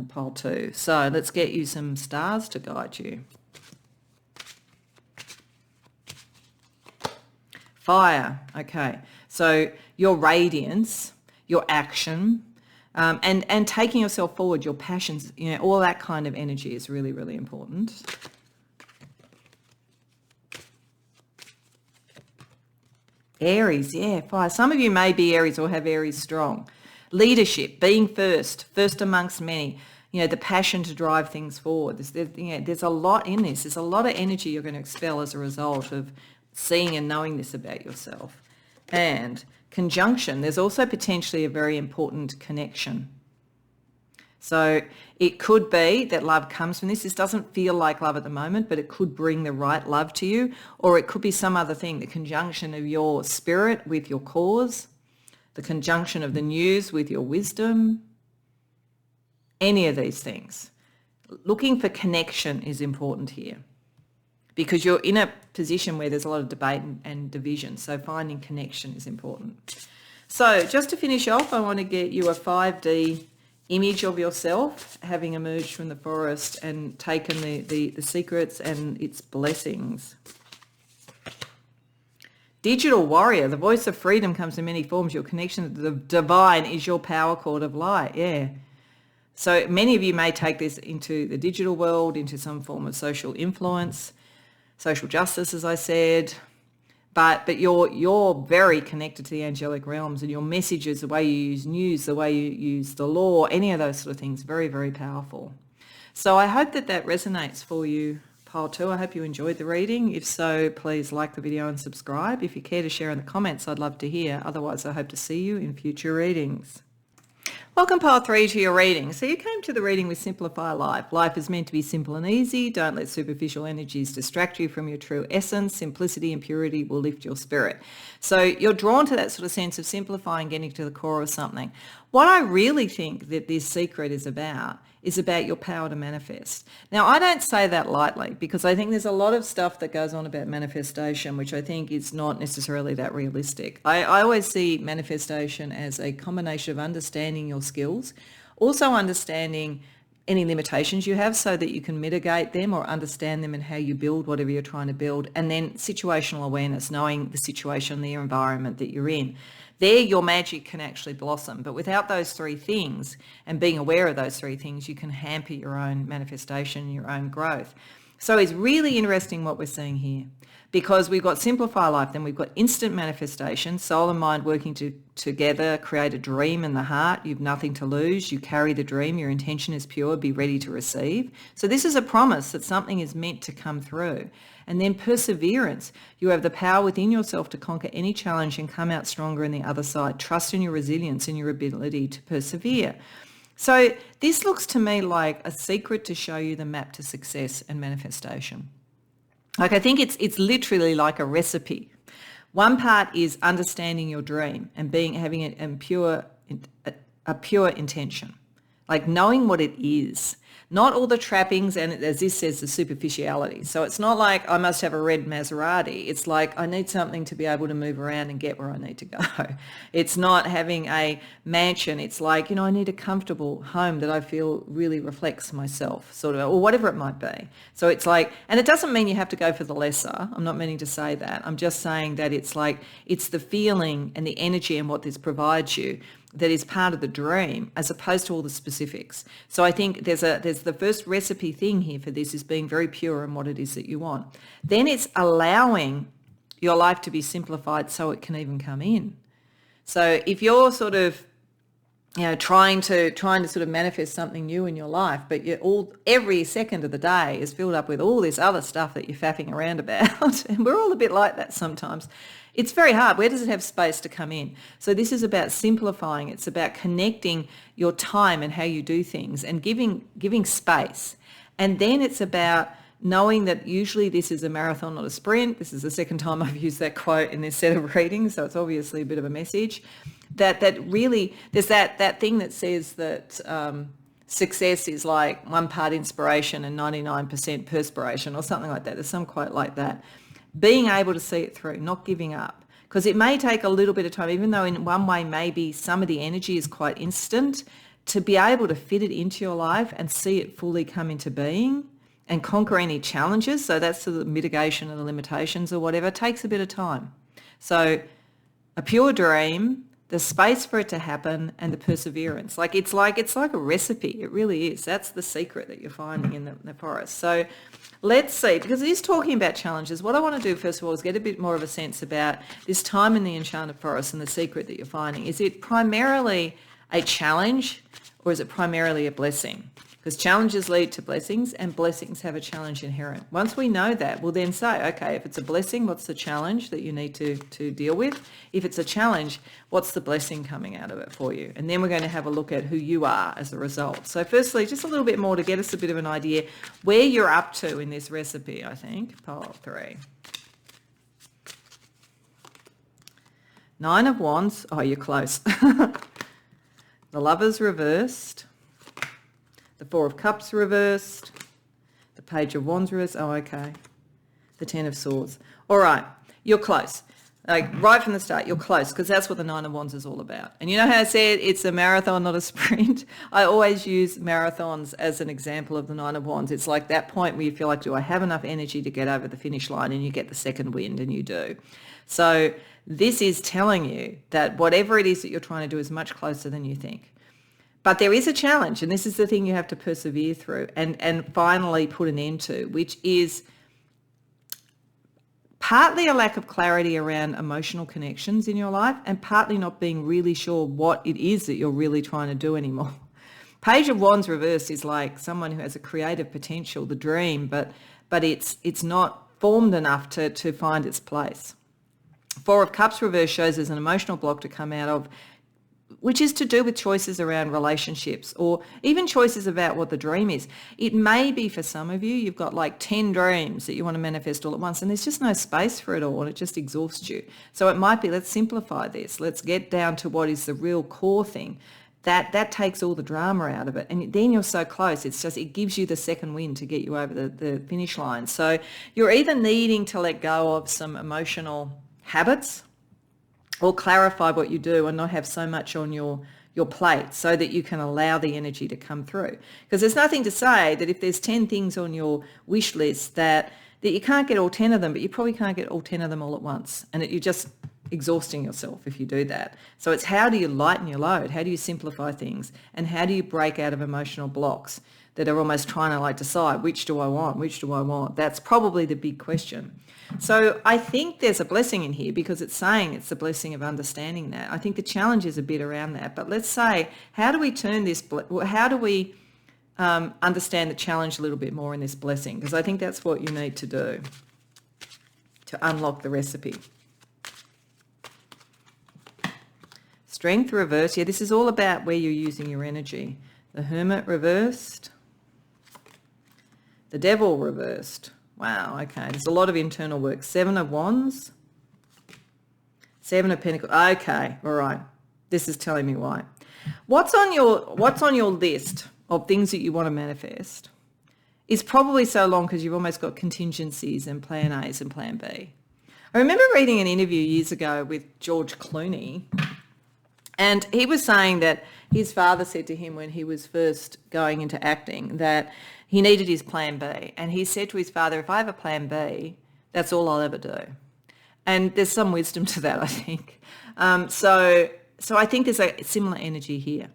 Pile 2. So let's get you some stars to guide you. Fire. Okay. So your radiance, your action, and taking yourself forward, your passions, all that kind of energy is really, really important. Aries, yeah, fire. Some of you may be Aries or have Aries strong. Leadership, being first amongst many, the passion to drive things forward. There's a lot in this. There's a lot of energy you're going to expel as a result of seeing and knowing this about yourself. And conjunction, there's also potentially a very important connection. So it could be that love comes from this. This doesn't feel like love at the moment, but it could bring the right love to you, or it could be some other thing, the conjunction of your spirit with your cause, the conjunction of the news with your wisdom, any of these things. Looking for connection is important here because you're in a position where there's a lot of debate and division, so finding connection is important. So just to finish off, I want to get you a 5D image of yourself having emerged from the forest and taken the secrets and its blessings. Digital warrior, the voice of freedom comes in many forms. Your connection to the divine is your power cord of light. Yeah. So many of you may take this into the digital world, into some form of social influence, social justice, as I said. But you're very connected to the angelic realms, and your messages, the way you use news, the way you use the law, any of those sort of things, very, very powerful. So I hope that resonates for you, Pile 2. I hope you enjoyed the reading. If so, please like the video and subscribe. If you care to share in the comments, I'd love to hear. Otherwise, I hope to see you in future readings. Welcome, Pile 3, to your reading. So you came to the reading with Simplify Life. Life is meant to be simple and easy. Don't let superficial energies distract you from your true essence. Simplicity and purity will lift your spirit. So you're drawn to that sort of sense of simplifying, getting to the core of something. What I really think that this secret is about your power to manifest. Now, I don't say that lightly because I think there's a lot of stuff that goes on about manifestation, which I think is not necessarily that realistic. I always see manifestation as a combination of understanding your skills, also understanding any limitations you have so that you can mitigate them or understand them and how you build whatever you're trying to build. And then situational awareness, knowing the situation, the environment that you're in. There your magic can actually blossom. But without those three things and being aware of those three things, you can hamper your own manifestation, your own growth. So it's really interesting what we're seeing here, because we've got simplify life, then we've got instant manifestation, soul and mind working together, create a dream in the heart. You've nothing to lose. You carry the dream. Your intention is pure. Be ready to receive. So this is a promise that something is meant to come through. And then perseverance. You have the power within yourself to conquer any challenge and come out stronger on the other side. Trust in your resilience and your ability to persevere. So this looks to me like a secret to show you the map to success and manifestation. Like, I think it's literally like a recipe. One part is understanding your dream and having it in a pure intention, like knowing what it is, not all the trappings and, as this says, the superficiality. So it's not like I must have a red Maserati. It's like I need something to be able to move around and get where I need to go. It's not having a mansion. It's like, I need a comfortable home that I feel really reflects myself, sort of, or whatever it might be. So it's like, and it doesn't mean you have to go for the lesser. I'm not meaning to say that. I'm just saying that it's like, it's the feeling and the energy and what this provides you that is part of the dream, as opposed to all the specifics. So I think there's the first recipe thing here for this is being very pure in what it is that you want. Then it's allowing your life to be simplified so it can even come in. So if you're sort of trying to sort of manifest something new in your life, but every second of the day is filled up with all this other stuff that you're faffing around about, and we're all a bit like that sometimes. It's very hard. Where does it have space to come in? So this is about simplifying. It's about connecting your time and how you do things and giving space. And then it's about knowing that usually this is a marathon, not a sprint. This is the second time I've used that quote in this set of readings, so it's obviously a bit of a message. That really, there's that thing that says that success is like 1 part inspiration and 99% perspiration or something like that. There's some quote like that. Being able to see it through, not giving up. Because it may take a little bit of time, even though in one way maybe some of the energy is quite instant, to be able to fit it into your life and see it fully come into being and conquer any challenges. So that's the mitigation of the limitations or whatever, takes a bit of time. So a pure dream, the space for it to happen, and the perseverance. It's like a recipe. It really is. That's the secret that you're finding in the forest. So let's see, because it is talking about challenges. What I want to do first of all is get a bit more of a sense about this time in the Enchanted Forest and the secret that you're finding. Is it primarily a challenge or is it primarily a blessing? Because challenges lead to blessings and blessings have a challenge inherent. Once we know that, we'll then say, okay, if it's a blessing, what's the challenge that you need to deal with? If it's a challenge, what's the blessing coming out of it for you? And then we're going to have a look at who you are as a result. So firstly, just a little bit more to get us a bit of an idea where you're up to in this recipe, I think. Pile 3. 9 of Wands. Oh, you're close. The Lovers reversed. The 4 of Cups reversed, the Page of Wands reversed, oh, okay, the 10 of Swords. All right, you're close. Like right from the start, you're close, because that's what the 9 of Wands is all about. And you know how I said it's a marathon, not a sprint? I always use marathons as an example of the 9 of Wands. It's like that point where you feel like, do I have enough energy to get over the finish line? And you get the second wind, and you do. So this is telling you that whatever it is that you're trying to do is much closer than you think. But there is a challenge, and this is the thing you have to persevere through and finally put an end to, which is partly a lack of clarity around emotional connections in your life and partly not being really sure what it is that you're really trying to do anymore. Page of Wands reversed is like someone who has a creative potential, the dream, but it's not formed enough to find its place. 4 of Cups reversed shows there's an emotional block to come out of, which is to do with choices around relationships or even choices about what the dream is. It may be for some of you, you've got like 10 dreams that you want to manifest all at once and there's just no space for it all and it just exhausts you. So it might be, let's simplify this. Let's get down to what is the real core thing. That takes all the drama out of it. And then you're so close. It gives you the second wind to get you over the finish line. So you're either needing to let go of some emotional habits or clarify what you do and not have so much on your your plate so that you can allow the energy to come through. Because there's nothing to say that if there's 10 things on your wish list that you can't get all 10 of them, but you probably can't get all 10 of them all at once. And you're just exhausting yourself if you do that. So it's how do you lighten your load? How do you simplify things? And how do you break out of emotional blocks that are almost trying to decide, which do I want? Which do I want? That's probably the big question. So I think there's a blessing in here because it's saying it's the blessing of understanding that. I think the challenge is a bit around that. But let's say, how do we turn this, how do we understand the challenge a little bit more in this blessing? Because I think that's what you need to do to unlock the recipe. Strength reversed. Yeah, this is all about where you're using your energy. The Hermit reversed. The Devil reversed. Wow, okay. There's a lot of internal work. 7 of Wands. 7 of Pentacles. Okay, all right. This is telling me why. What's on your list of things that you want to manifest is probably so long because you've almost got contingencies and plan A's and plan B. I remember reading an interview years ago with George Clooney, and he was saying that his father said to him when he was first going into acting that he needed his plan B. And he said to his father, if I have a plan B, that's all I'll ever do. And there's some wisdom to that, I think. So I think there's a similar energy here.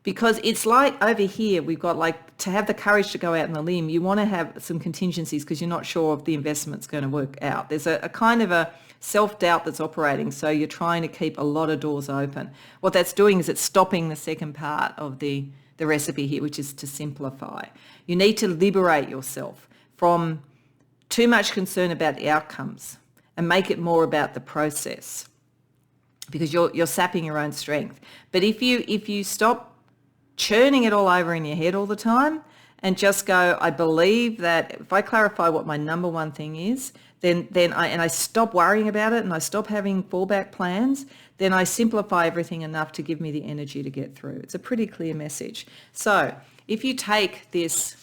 Because it's like over here, we've got to have the courage to go out on the limb, you want to have some contingencies because you're not sure if the investment's going to work out. There's a kind of a self-doubt that's operating, so you're trying to keep a lot of doors open. What that's doing is it's stopping the second part of the recipe here, which is to simplify. You need to liberate yourself from too much concern about the outcomes and make it more about the process because you're sapping your own strength. But if you stop churning it all over in your head all the time and just go, I believe that if I clarify what my number one thing is, then I stop worrying about it and I stop having fallback plans, then I simplify everything enough to give me the energy to get through. It's a pretty clear message. So if you take this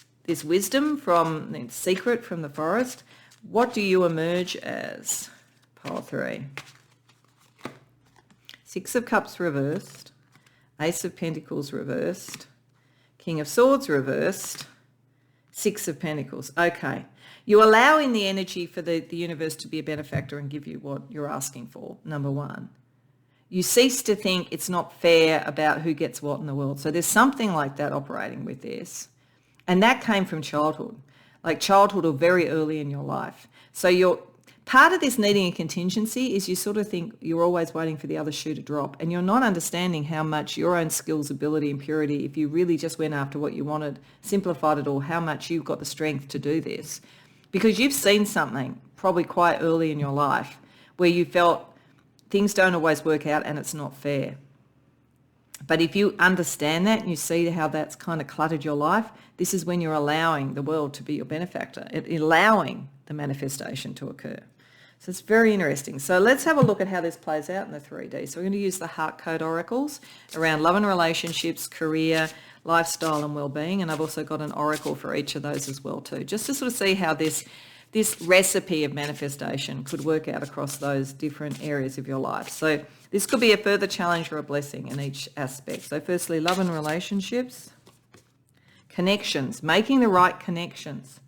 wisdom from the secret from the forest, what do you emerge as? Pile 3. 6 of Cups reversed. Ace of Pentacles reversed. King of Swords reversed. 6 of Pentacles. Okay. You allow in the energy for the universe to be a benefactor and give you what you're asking for, number one. You cease to think it's not fair about who gets what in the world. So there's something like that operating with this. And that came from childhood, like childhood or very early in your life. So part of this needing a contingency is you sort of think you're always waiting for the other shoe to drop and you're not understanding how much your own skills, ability and purity, if you really just went after what you wanted, simplified it all, how much you've got the strength to do this. Because you've seen something probably quite early in your life where you felt things don't always work out and it's not fair. But if you understand that and you see how that's kind of cluttered your life, this is when you're allowing the world to be your benefactor, allowing the manifestation to occur. So it's very interesting. So let's have a look at how this plays out in the 3D. So we're going to use the heart code oracles around love and relationships, career, lifestyle and well-being. And I've also got an oracle for each of those as well too, just to sort of see how this recipe of manifestation could work out across those different areas of your life. So this could be a further challenge or a blessing in each aspect. So firstly, love and relationships, connections, making the right connections.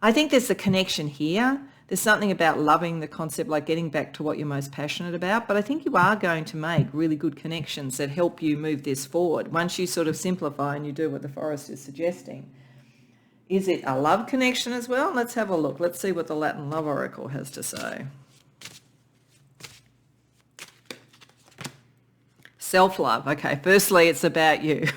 I think there's a connection here. There's something about loving the concept, like getting back to what you're most passionate about. But I think you are going to make really good connections that help you move this forward. Once you sort of simplify and you do what the forest is suggesting. Is it a love connection as well? Let's have a look. Let's see what the Latin love oracle has to say. Self-love. Okay, firstly, it's about you.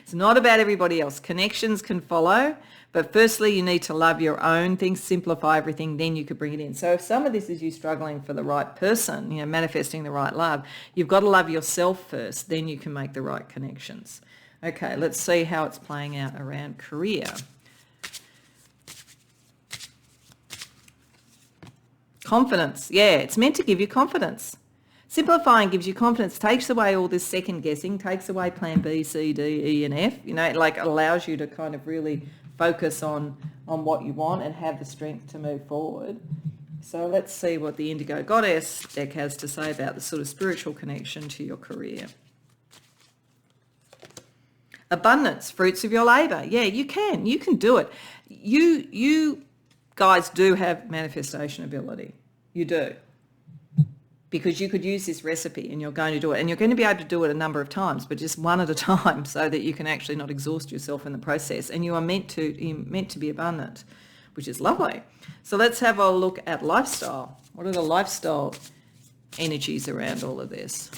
It's not about everybody else. Connections can follow, but firstly, you need to love your own things, simplify everything, then you could bring it in. So if some of this is you struggling for the right person, manifesting the right love, you've got to love yourself first, then you can make the right connections. Okay, let's see how it's playing out around career. Confidence. Yeah, it's meant to give you confidence. Simplifying gives you confidence, takes away all this second guessing, takes away plan B, C, D, E and F. It allows you to kind of really focus on what you want and have the strength to move forward. So let's see what the Indigo Goddess deck has to say about the sort of spiritual connection to your career. Abundance, fruits of your labor. Yeah, you can do it. You guys do have manifestation ability. You do. Because you could use this recipe and you're going to do it, and you're going to be able to do it a number of times, but just one at a time, so that you can actually not exhaust yourself in the process. And you're meant to be abundant, which is lovely. So let's have a look at lifestyle. What are the lifestyle energies around all of this?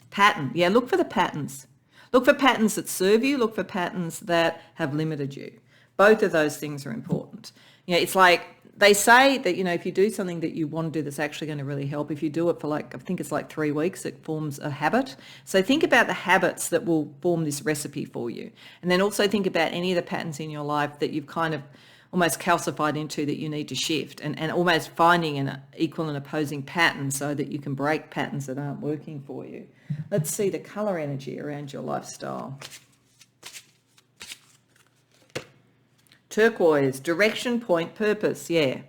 Pattern. Yeah, look for the patterns. Look for patterns that serve you. Look for patterns that have limited you. Both of those things are important. You know, it's like they say that, you know, if you do something that you want to do that's actually going to really help, if you do it for I think it's 3 weeks, it forms a habit. So think about the habits that will form this recipe for you. And then also think about any of the patterns in your life that you've kind of almost calcified into that you need to shift, and almost finding an equal and opposing pattern so that you can break patterns that aren't working for you. Let's see the colour energy around your lifestyle. Turquoise, direction, point, purpose. Yeah,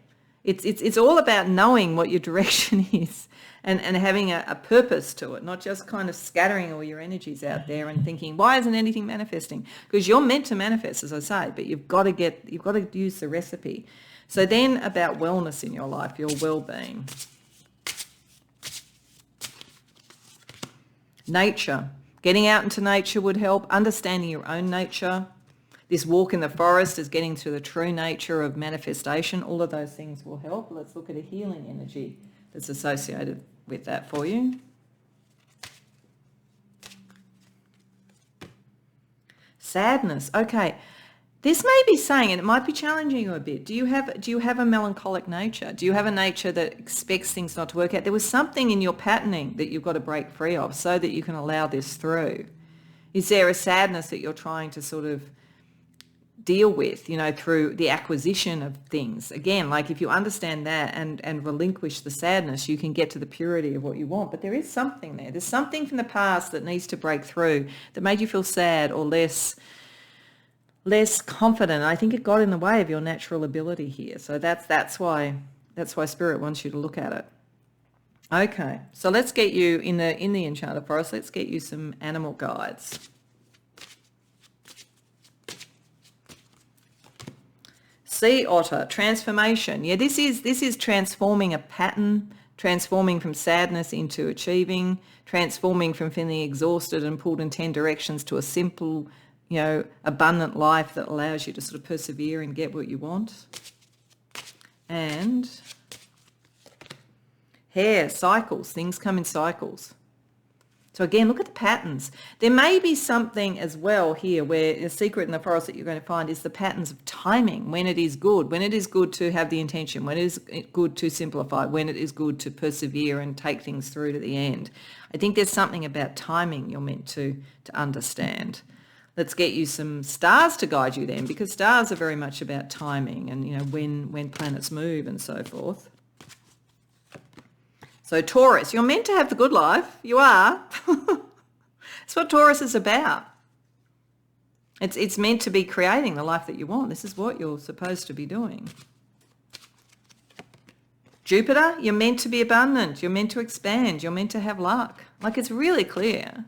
it's all about knowing what your direction is and having a purpose to it, not just kind of scattering all your energies out there and thinking, why isn't anything manifesting? Because you're meant to manifest, as I say, but you've got to use the recipe. So then about wellness in your life, your well-being. Nature, getting out into nature would help, understanding your own nature. This walk in the forest is getting to the true nature of manifestation. All of those things will help. Let's look at a healing energy that's associated with that for you. Sadness. Okay. This may be saying, and it might be challenging you a bit, do you have a melancholic nature? Do you have a nature that expects things not to work out? There was something in your patterning that you've got to break free of so that you can allow this through. Is there a sadness that you're trying to sort of deal with, you know, through the acquisition of things? Again, like if you understand that and relinquish the sadness, you can get to the purity of what you want. But there is something there. There's something from the past that needs to break through that made you feel sad or less confident. I think it got in the way of your natural ability here. So that's why Spirit wants you to look at it. Okay, so let's get you in the Enchanted Forest. Let's get you some animal guides. Sea otter, transformation. Yeah, this is transforming a pattern, transforming from sadness into achieving, transforming from feeling exhausted and pulled in 10 directions to a simple, you know, abundant life that allows you to sort of persevere and get what you want. And hair, cycles, things come in cycles. So again, look at the patterns. There may be something as well here where the secret in the forest that you're going to find is the patterns of timing, when it is good to have the intention, when it is good to simplify, when it is good to persevere and take things through to the end. I think there's something about timing you're meant to understand. Let's get you some stars to guide you then, because stars are very much about timing and, you know, when planets move and so forth. So Taurus, you're meant to have the good life. You are. That's what Taurus is about. It's meant to be creating the life that you want. This is what you're supposed to be doing. Jupiter, you're meant to be abundant. You're meant to expand. You're meant to have luck. Like, it's really clear.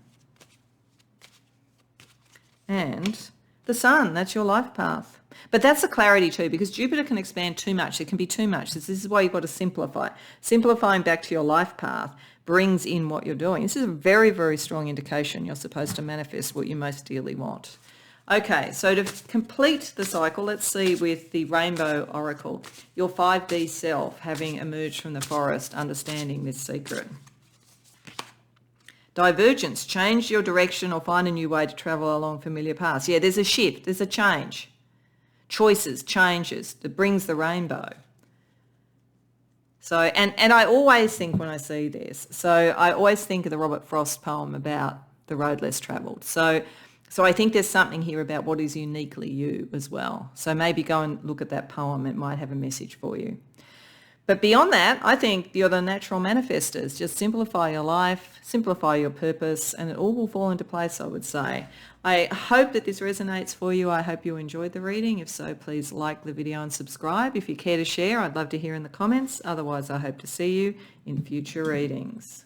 And the Sun, that's your life path. But that's the clarity too, because Jupiter can expand too much. It can be too much. This is why you've got to simplify. Simplifying back to your life path brings in what you're doing. This is a very, very strong indication you're supposed to manifest what you most dearly want. Okay, so to complete the cycle, let's see with the Rainbow Oracle, your 5D self having emerged from the forest, understanding this secret. Divergence, change your direction or find a new way to travel along familiar paths. Yeah, there's a shift, there's a change. Choices, changes, that brings the rainbow. So, and I always think when I see this, so I always think of the Robert Frost poem about the road less travelled. So I think there's something here about what is uniquely you as well. So maybe go and look at that poem. It might have a message for you. But beyond that, I think you're the natural manifestors. Just simplify your life, simplify your purpose, and it all will fall into place, I would say. I hope that this resonates for you. I hope you enjoyed the reading. If so, please like the video and subscribe. If you care to share, I'd love to hear in the comments. Otherwise, I hope to see you in future readings.